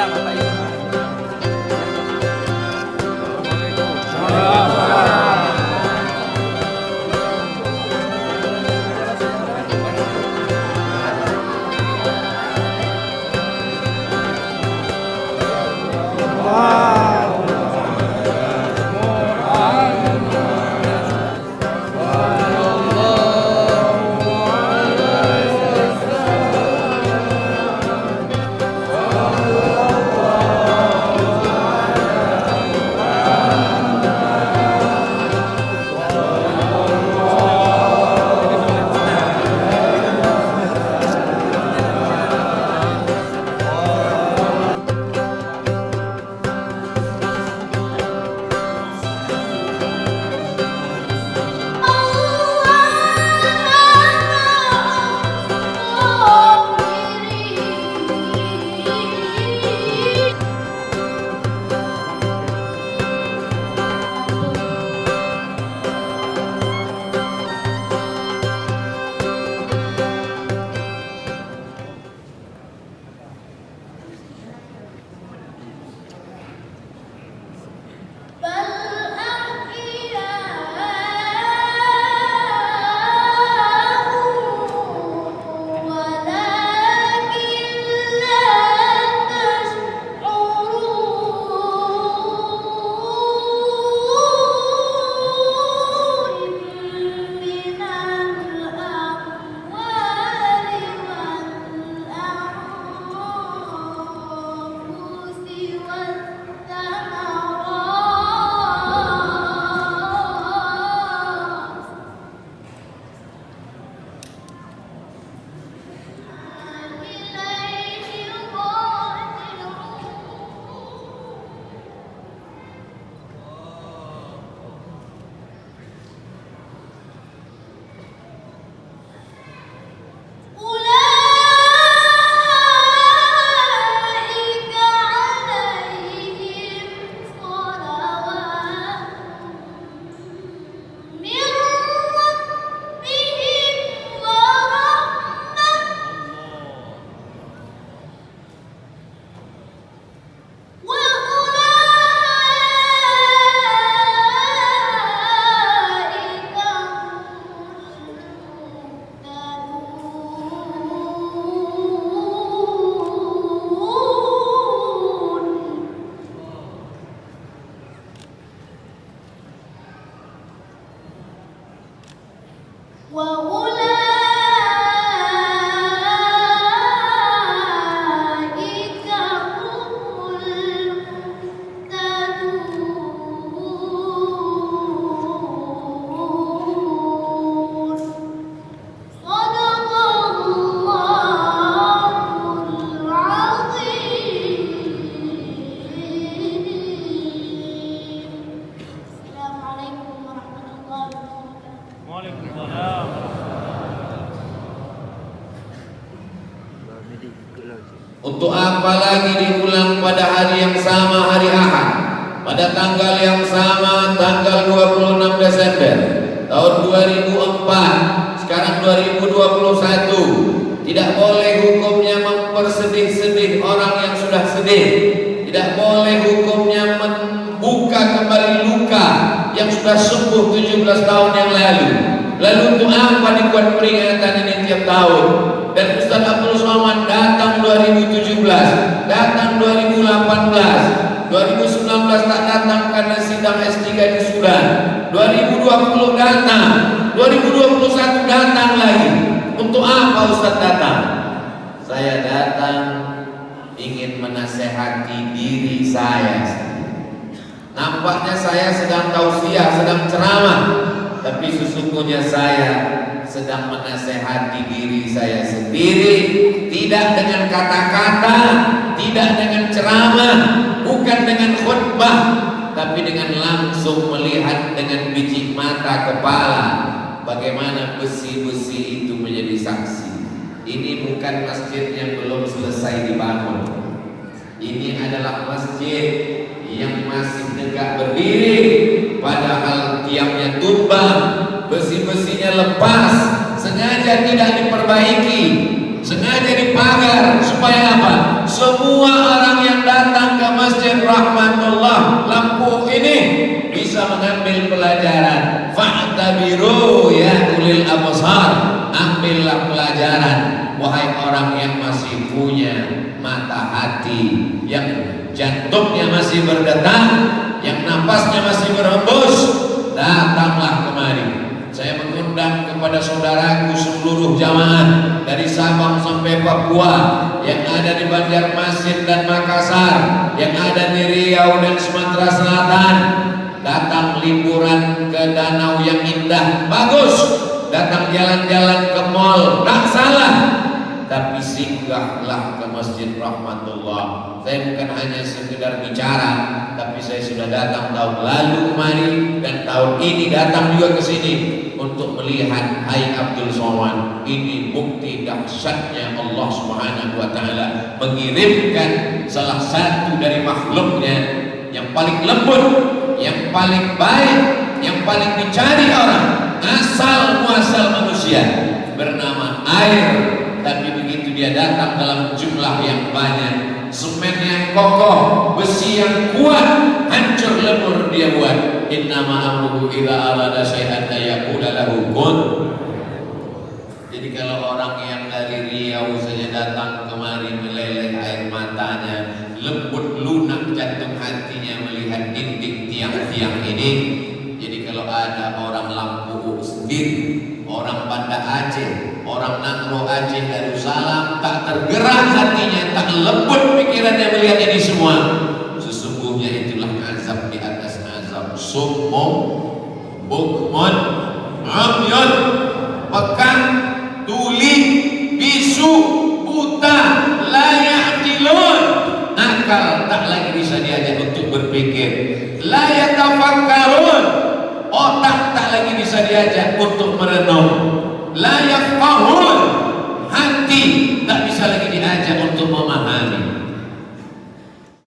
Waalaikumsalam Bapak Ibu. Untuk apa lagi diulang pada hari yang sama, hari Ahad, pada tanggal yang sama, tanggal 26 Desember tahun 2004, sekarang 2021. Tidak boleh hukumnya mempersedih-sedih orang yang sudah sedih. Tidak boleh hukumnya membuka kembali luka yang sudah sembuh 17 tahun yang lalu. Lalu untuk apa dibuat peringatan ini tiap tahun? Dan Ustaz Abdul Somad datang 2017, datang 2018, 2019 tak datang karena sidang S3 di Sudan, 2020 datang, 2021 datang lagi. Untuk apa Ustaz datang? Saya datang ingin menasehati diri saya. Nampaknya saya sedang tausiah, sedang ceramah, tapi sesungguhnya saya sedang menasehati diri saya sendiri, tidak dengan kata-kata, tidak dengan ceramah, bukan dengan khutbah, tapi dengan langsung melihat dengan biji mata kepala bagaimana besi-besi itu menjadi saksi. Ini bukan masjid yang belum selesai dibangun. Ini adalah masjid yang masih tegak berdiri, padahal tiangnya tumbang, besi-besinya lepas, sengaja tidak diperbaiki, sengaja dipagar supaya apa? semua orang yang datang ke Masjid Rahmatullah Lampu ini bisa mengambil pelajaran. Fa'tabiru ya ulil absar, ambillah pelajaran wahai orang yang masih punya mata hati, yang jantungnya masih berdetak, yang napasnya masih berhembus. Datanglah kemari. Saya mengundang kepada saudaraku seluruh jamaah dari Sabang sampai Papua, yang ada di Banjarmasin dan Makassar, yang ada di Riau dan Sumatera Selatan. Datang liburan ke danau yang indah, bagus. Datang jalan-jalan ke mall, tak salah. Tapi singgahlah ke Masjid Rahmatullah. Saya bukan hanya sekedar bicara, tapi saya sudah datang tahun lalu kemari dan tahun ini datang juga ke sini untuk melihat Hai Abdul Somad. Ini bukti dahsyatnya Allah Subhanahu wa taala mengirimkan salah satu dari makhluknya yang paling lembut, yang paling baik, yang paling dicari orang, asal muasal manusia, bernama air. Tapi begitu dia datang dalam jumlah yang banyak, semen yang kokoh, besi yang kuat, hancur lebur dia buat. Innama amruhu idza arada syai'an yaqula lahu kun. Jadi kalau orang yang dari Riau saja datang kemari meleleh air matanya, lembut lunak jantung hatinya melihat dinding tiang-tiang ini. Jadi kalau ada orang Lampu sendiri, orang Banda Aceh, orang Nangro Aceh, Darussalam, tak tergerak hatinya, tak lembut pikirannya melihat ini semua, sesungguhnya itulah azab di atas azab. Summun bukmun amyun, pekan, tuli, bisu, buta, la ya'qilun, akal tak lagi bisa diajak untuk berpikir, la yatafakkarun, otak tak lagi bisa diajak untuk merenung, la yafqahun, hati tak bisa lagi diajak untuk memahami.